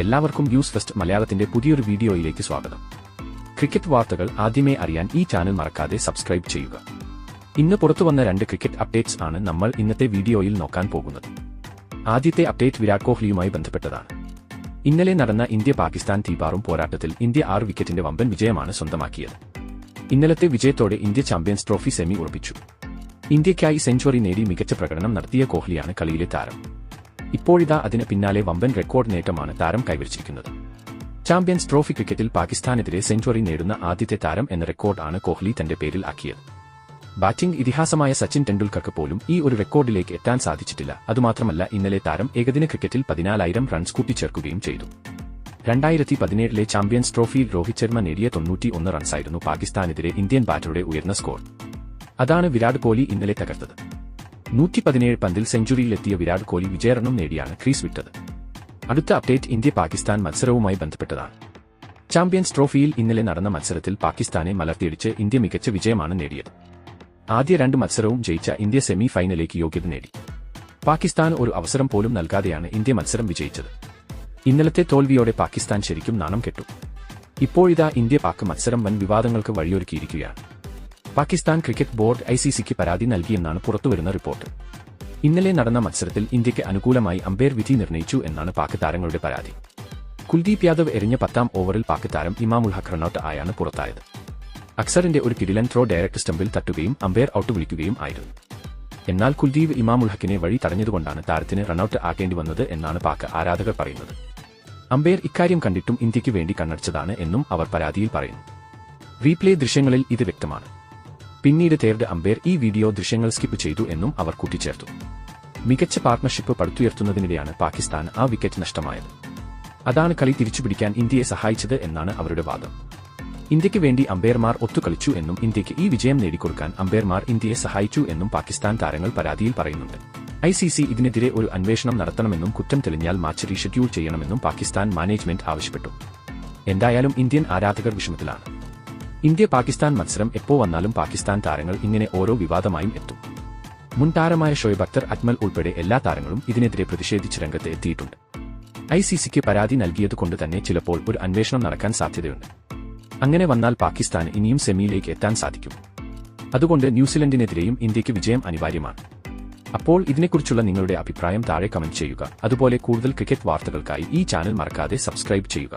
എല്ലാവർക്കും news first മലയാളത്തിന്റെ പുതിയൊരു വീഡിയോയിലേക്ക് സ്വാഗതം. ക്രിക്കറ്റ് വാർത്തകൾ ആദ്യമേ അറിയാൻ ഈ ചാനൽ മറക്കാതെ സബ്സ്ക്രൈബ് ചെയ്യുക. ഇന്ന് പുറത്തുവന്ന 2 ക്രിക്കറ്റ് അപ്ഡേറ്റ്സ് ആണ് നമ്മൾ ഇന്നത്തെ വീഡിയോയിൽ നോക്കാൻ പോകുന്നത്. ആദ്യത്തെ അപ്ഡേറ്റ് വിരാട് കോഹ്ലിയുമായി ബന്ധപ്പെട്ടതാണ്. ഇന്നലെ നടന്ന ഇന്ത്യ-പാകിസ്ഥാൻ തീപാറും പോരാട്ടത്തിൽ ഇന്ത്യ 6 വിക്കറ്റിന്റെ വമ്പൻ വിജയമാണ് സ്വന്തമാക്കിയത്. ഇന്നലത്തെ വിജയത്തോടെ ഇന്ത്യ ചാമ്പ്യൻസ് ട്രോഫി സെമി ഉറപ്പിച്ചു. ഇന്ത്യയ്ക്കായി സെഞ്ചുറി നേടി മികച്ച പ്രകടനം നടത്തിയ കോഹ്ലിയാണ് കളിയിലെ താരം. ഇപ്പോഴിതാ അതിന് പിന്നാലെ വമ്പൻ റെക്കോർഡ് നേട്ടമാണ് താരം കൈവരിച്ചിരിക്കുന്നത്. ചാമ്പ്യൻസ് ട്രോഫി ക്രിക്കറ്റിൽ പാകിസ്ഥാനെതിരെ സെഞ്ചുറി നേടുന്ന ആദ്യത്തെ താരം എന്ന റെക്കോർഡ് ആണ് കോഹ്ലി തന്റെ പേരിൽ ആക്കിയത്. ബാറ്റിംഗ് ഇതിഹാസമായ സച്ചിൻ ടെണ്ടുൽക്കർക്ക് പോലും ഈ ഒരു റെക്കോർഡിലേക്ക് എത്താൻ സാധിച്ചിട്ടില്ല. അതുമാത്രമല്ല, ഇന്നലെ താരം ഏകദിന ക്രിക്കറ്റിൽ 14,000 റൺസ് കൂട്ടിച്ചേർക്കുകയും ചെയ്തു. 2017 ചാമ്പ്യൻസ് ട്രോഫിയിൽ രോഹിത് ശർമ്മ നേടിയ 91 റൺസായിരുന്നു പാകിസ്ഥാനെതിരെ ഇന്ത്യൻ ബാറ്ററുടെ ഉയർന്ന സ്കോർ. അതാണ് വിരാട് കോഹ്ലി ഇന്നലെ തകർത്തത്. 117 പന്തിൽ സെഞ്ചുറിയിലെത്തിയ വിരാട് കോഹ്ലി വിജയറണ്ണും നേടിയാണ് ക്രീസ് വിട്ടത്. അടുത്ത അപ്ഡേറ്റ് ഇന്ത്യ-പാകിസ്ഥാൻ മത്സരവുമായി ബന്ധപ്പെട്ടതാണ്. ചാമ്പ്യൻസ് ട്രോഫിയിൽ ഇന്നലെ നടന്ന മത്സരത്തിൽ പാകിസ്ഥാനെ മലർത്തിയടിച്ച് ഇന്ത്യ മികച്ച വിജയമാണ് നേടിയത്. ആദ്യ 2 മത്സരവും ജയിച്ച ഇന്ത്യ സെമി ഫൈനലിലേക്ക് യോഗ്യത നേടി. പാകിസ്ഥാൻ ഒരു അവസരം പോലും നൽകാതെയാണ് ഇന്ത്യ മത്സരം വിജയിച്ചത്. ഇന്നലത്തെ തോൽവിയോടെ പാകിസ്ഥാൻ ശരിക്കും നാണം കെട്ടു. ഇപ്പോഴിതാ ഇന്ത്യ-പാക് മത്സരം വൻ വിവാദങ്ങൾക്ക് വഴിയൊരുക്കിയിരിക്കുകയാണ്. പാകിസ്ഥാൻ ക്രിക്കറ്റ് ബോർഡ് ICCക്ക് പരാതി നൽകിയെന്നാണ് പുറത്തുവരുന്ന റിപ്പോർട്ട്. ഇന്നലെ നടന്ന മത്സരത്തിൽ ഇന്ത്യയ്ക്ക് അനുകൂലമായി അമ്പയർ വിധി നിർണയിച്ചു എന്നാണ് പാക് താരങ്ങളുടെ പരാതി. കുൽദീപ് യാദവ് എറിഞ്ഞ 10ാം ഓവറിൽ പാക് താരം ഇമാമുൽ ഹഖ് റണ്ണൌട്ട് ആയാണ് പുറത്തായത്. അക്സറിന്റെ ഒരു കിടിലൻ ത്രോ ഡയറക്ട് സ്റ്റംപിൽ തട്ടുകയും അമ്പയർ ഔട്ട് വിളിക്കുകയും ആയിരുന്നു. എന്നാൽ കുൽദീപ് ഇമാമുൽ ഹഖിനെ വഴി തടഞ്ഞതുകൊണ്ടാണ് താരത്തിന് റണ്ണൌട്ട് ആക്കേണ്ടി വന്നത് എന്നാണ് പാക് ആരാധകർ പറയുന്നത്. അമ്പയർ ഇക്കാര്യം കണ്ടിട്ടും ഇന്ത്യയ്ക്ക് വേണ്ടി കണ്ണടച്ചതാണ് എന്നും അവർ പരാതിയിൽ പറയുന്നു. റീപ്ലേ ദൃശ്യങ്ങളിൽ ഇത് വ്യക്തമാണ്. പിന്നീട് തേർഡ് അമ്പയർ ഈ വീഡിയോ ദൃശ്യങ്ങൾ സ്കിപ്പ് ചെയ്തു എന്നും അവർ കൂട്ടിച്ചേർത്തു. മികച്ച പാർട്ണർഷിപ്പ് പടുത്തുയർത്തുന്നതിനിടെയാണ് പാകിസ്ഥാൻ ആ വിക്കറ്റ് നഷ്ടമായത്. അതാണ് കളി തിരിച്ചുപിടിക്കാൻ ഇന്ത്യയെ സഹായിച്ചത് എന്നാണ് അവരുടെ വാദം. ഇന്ത്യയ്ക്ക് വേണ്ടി അമ്പയർമാർ ഒത്തുകളിച്ചു എന്നും ഇന്ത്യയ്ക്ക് ഈ വിജയം നേടിക്കൊടുക്കാൻ അമ്പയർമാർ ഇന്ത്യയെ സഹായിച്ചു എന്നും പാകിസ്ഥാൻ താരങ്ങൾ പരാതിയിൽ പറയുന്നുണ്ട്. ICC ഇതിനെതിരെ ഒരു അന്വേഷണം നടത്തണമെന്നും കുറ്റം തെളിഞ്ഞാൽ മാച്ച് റീഷെഡ്യൂൾ ചെയ്യണമെന്നും പാകിസ്ഥാൻ മാനേജ്മെന്റ് ആവശ്യപ്പെട്ടു. എന്തായാലും ഇന്ത്യൻ ആരാധകർ വിഷമത്തിലാണ്. ഇന്ത്യ-പാകിസ്ഥാൻ മത്സരം എപ്പോ വന്നാലും പാകിസ്ഥാൻ താരങ്ങൾ ഇങ്ങനെ ഓരോ വിവാദമായും എത്തും. മുൻ താരമായ ഷോയബ് അക്തർ, അജ്മൽ ഉൾപ്പെടെ എല്ലാ താരങ്ങളും ഇതിനെതിരെ പ്രതിഷേധിച്ച് രംഗത്ത് എത്തിയിട്ടുണ്ട്. ICCക്ക് പരാതി നൽകിയതുകൊണ്ട് തന്നെ ചിലപ്പോൾ ഒരു അന്വേഷണം നടക്കാൻ സാധ്യതയുണ്ട്. അങ്ങനെ വന്നാൽ പാകിസ്ഥാന് ഇനിയും സെമിയിലേക്ക് എത്താൻ സാധിക്കും. അതുകൊണ്ട് ന്യൂസിലൻഡിനെതിരെയും ഇന്ത്യയ്ക്ക് വിജയം അനിവാര്യമാണ്. അപ്പോൾ ഇതിനെക്കുറിച്ചുള്ള നിങ്ങളുടെ അഭിപ്രായം താഴെ കമന്റ് ചെയ്യുക. അതുപോലെ കൂടുതൽ ക്രിക്കറ്റ് വാർത്തകൾക്കായി ഈ ചാനൽ മറക്കാതെ സബ്സ്ക്രൈബ് ചെയ്യുക.